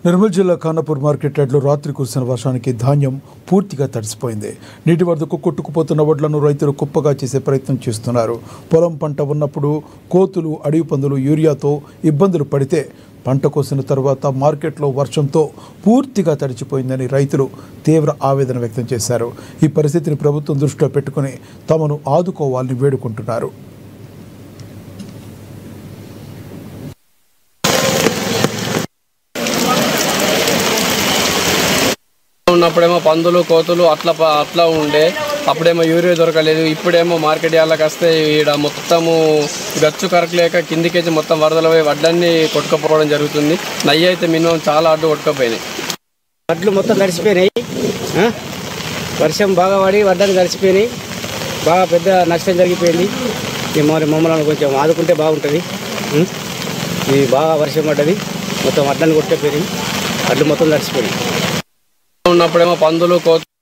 నిర్మల్ జిల్లా ఖానాపూర్ మార్కెట్ యార్డ్లో రాత్రి కురిసిన వర్షానికి ధాన్యం పూర్తిగా తడిసిపోయింది. నీటి వరదకు కొట్టుకుపోతున్న వడ్లను రైతులు కుప్పగా చేసే ప్రయత్నం చేస్తున్నారు. పొలం పంట ఉన్నప్పుడు కోతులు, అడవి పందులు యూరియాతో ఇబ్బందులు పడితే పంట కోసిన తర్వాత మార్కెట్లో వర్షంతో పూర్తిగా తడిచిపోయిందని రైతులు తీవ్ర ఆవేదన వ్యక్తం చేశారు. ఈ పరిస్థితిని ప్రభుత్వం దృష్టిలో పెట్టుకుని తమను ఆదుకోవాలని వేడుకుంటున్నారు. ఉన్నప్పుడేమో పందులు, కోతులు అట్లా ఉండే, అప్పుడేమో యూరియా దొరకలేదు. ఇప్పుడేమో మార్కెట్ యార్డ్లకు వస్తే ఈడ మొత్తము గచ్చు కరకలేక కిందికేసి మొత్తం వరదలు పోయి వడ్లన్నీ కొట్టుకపోవడం జరుగుతుంది. నయ్యి అయితే మినిమం చాలా అడ్డు కొట్టుకపోయినాయి. వడ్లు మొత్తం తడిసిపోయినాయి. వర్షం బాగా పడి వడ్లని తడిసిపోయినాయి. బాగా పెద్ద నష్టం జరిగిపోయింది. మరి మమ్మల్ని కొంచెం ఆదుకుంటే బాగుంటుంది. ఇది బాగా వర్షం పడ్డది, మొత్తం వడ్లని కొట్టుకుపోయినాయి. వడ్లు మొత్తం తడిసిపోయినాయి. ఉన్నప్పుడేమో పందులు, కోతులు